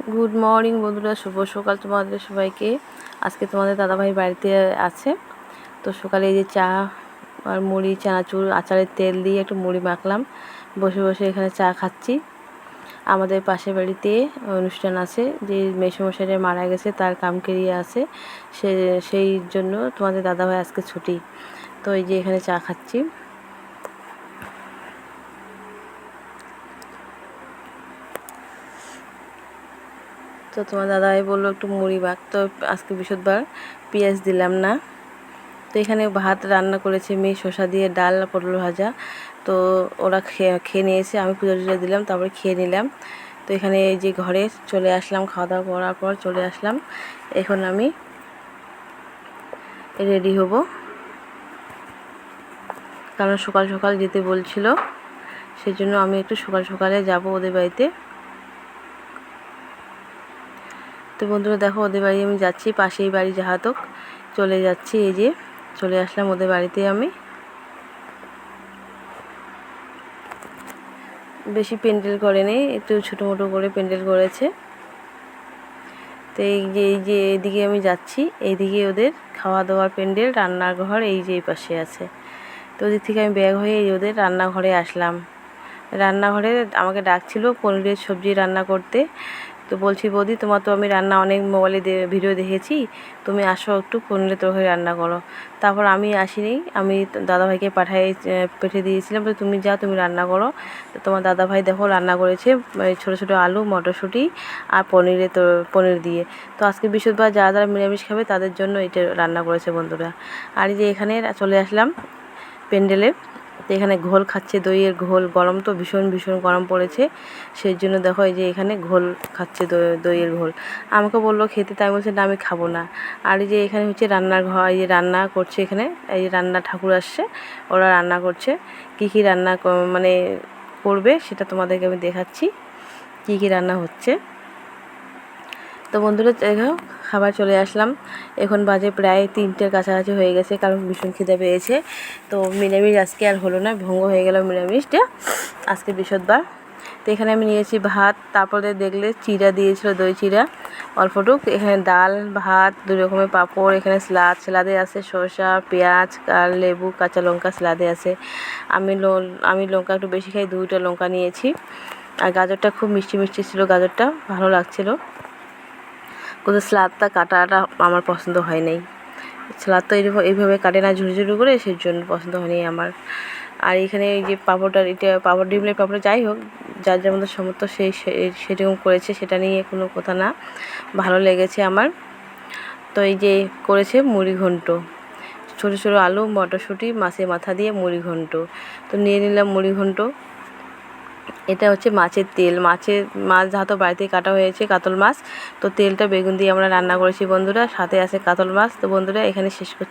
Good morning বন্ধুরা, শুভ সকাল তোমাদের সবাইকে। আজকে তোমাদের দাদাভাই বাড়িতে আছে, তো সকালে এই যে চা আর মুড়ি, চানাচুর, আচারের তেল দিয়ে একটু মুড়ি মাখলাম, বসে বসে এখানে চা খাচ্ছি। আমাদের পাশের বাড়িতে অনুষ্ঠান আছে, যে মেসোমশাইরা মারা গেছে তার কামকেরিয়া আছে, সেই জন্য তোমাদের দাদাভাই আজকে ছুটি। তো এই যে এখানে চা খাচ্ছি। তো তোমার দাদাভাই বললো একটু মুড়ি মাখ, তো আজকে বৃহস্পতিবার পেঁয়াজ দিলাম না। তো এখানে ভাত রান্না করেছে মেয়ে, শসা দিয়ে ডাল, পটল ভাজা। তো ওরা খেয়ে নিয়েছে, আমি পুজো টুজো দিলাম, তারপরে খেয়ে নিলাম। তো এখানে এই যে ঘরে চলে আসলাম, খাওয়া দাওয়া করার পর চলে আসলাম। এখন আমি রেডি হব, কারণ সকাল সকাল যেতে বলছিল, সেই জন্য আমি একটু সকাল সকালে যাব ওদের বাড়িতে। তো বন্ধুরা দেখো, ওদের বাড়ি আমি যাচ্ছি, পাশেই বাড়ি যাহাতক চলে যাচ্ছি। এই যে চলে আসলাম ওদের বাড়িতে। আমি বেশি প্যান্ডেল করেনি, একটু ছোটো মোটো করে প্যান্ডেল করেছে। তো এই যে এইদিকে আমি যাচ্ছি, এইদিকে ওদের খাওয়া দাওয়ার প্যান্ডেল, রান্নাঘর এই যে এই পাশে আছে। তো ওদিক থেকে আমি ব্যাগ হয়ে এই ওদের রান্নাঘরে আসলাম। রান্নাঘরে আমাকে ডাকছিল পনিরের সবজি রান্না করতে। তো বলছি, বৌদি তোমার তো আমি রান্না অনেক মোবাইলে ভিডিও দেখেছি, তুমি আসো একটু পনিরের তরকারি রান্না করো। তারপর আমি আসিনি, আমি দাদাভাইকে পাঠিয়ে দিয়েছিলাম, তো তুমি যাও, তুমি রান্না করো। তো তোমার দাদাভাই দেখো রান্না করেছে ছোটো ছোটো আলু, মটরশুঁটি আর পনির দিয়ে। তো আজকে বৃহস্পতিবার যারা যারা নিরামিষ খাবে তাদের জন্য এটা রান্না করেছে বন্ধুরা। আর এই যে এখানে চলে আসলাম প্যান্ডেলে। তো এখানে ঘোল খাচ্ছে, দইয়ের ঘোল। গরম তো ভীষণ ভীষণ গরম পড়েছে, সেই জন্য দেখো এই যে এখানে ঘোল খাচ্ছে, দইয়ের ঘোল। আমাকে বললো খেতে, তাই বলছে না আমি খাবো না। আর এই যে এখানে হচ্ছে রান্নার ঘর, এই যে রান্না করছে এখানে, এই যে রান্না ঠাকুর আসছে, ওরা রান্না করছে। কী রান্না মানে করবে সেটা তোমাদেরকে আমি দেখাচ্ছি, কী রান্না হচ্ছে। তো বন্ধুরা দেখো, খাবার চলে আসলাম। এখন বাজে প্রায় 3টের কাছাকাছি হয়ে গেছে, কারণ ভীষণ খিদে পেয়েছে। তো নিরামিষ আজকে আর হলো না, ভঙ্গ হয়ে গেল নিরামিষটা, আজকে বৃহস্পতিবার। তো এখানে আমি নিয়েছি ভাত, তারপরে দেখলে চিড়া দিয়েছিল, দই চিড়া অল্পটুক। এখানে ডাল, ভাত, 2 রকমের পাঁপড়, এখানে স্যালাদে আছে শসা, পেঁয়াজ, লেবু, কাঁচা লঙ্কা স্যালাদে আছে। আমি লঙ্কা একটু বেশি খাই, 2টা লঙ্কা নিয়েছি। আর গাজরটা খুব মিষ্টি মিষ্টি ছিল, গাজরটা ভালো লাগছিলো। কিন্তু স্যালাদটা কাটাটা আমার পছন্দ হয় নাই। স্যালাদ তো এইভাবে কাটে না, ঝুড়ি ঝুড়ি করে, সেই জন্য পছন্দ হয়নি আমার। আর এখানে এই যে পাঁপড়টা, এটা পাঁপড়, ডিমলের পাঁপড়, যাই হোক যার যেমন সমর্থ সেরকম করেছে, সেটা নিয়ে কোনো কথা না, ভালো লেগেছে আমার। তো এই যে করেছে মুড়ি ঘন্ট, ছোটো ছোটো আলু, মটরশুঁটি, মাছের মাথা দিয়ে মুড়ি ঘন্ট। তো নিয়ে নিলাম মুড়ি ঘন্ট। এটা হচ্ছে মাছের তেল, মাছ যেহেতু বাড়িতেই কাটা হয়েছে, কাতল মাছ। তো তেলটা বেগুন দিয়ে আমরা রান্না করেছি বন্ধুরা, সাথে আছে কাতল মাছ। তো বন্ধুরা এখানে শেষ করছি।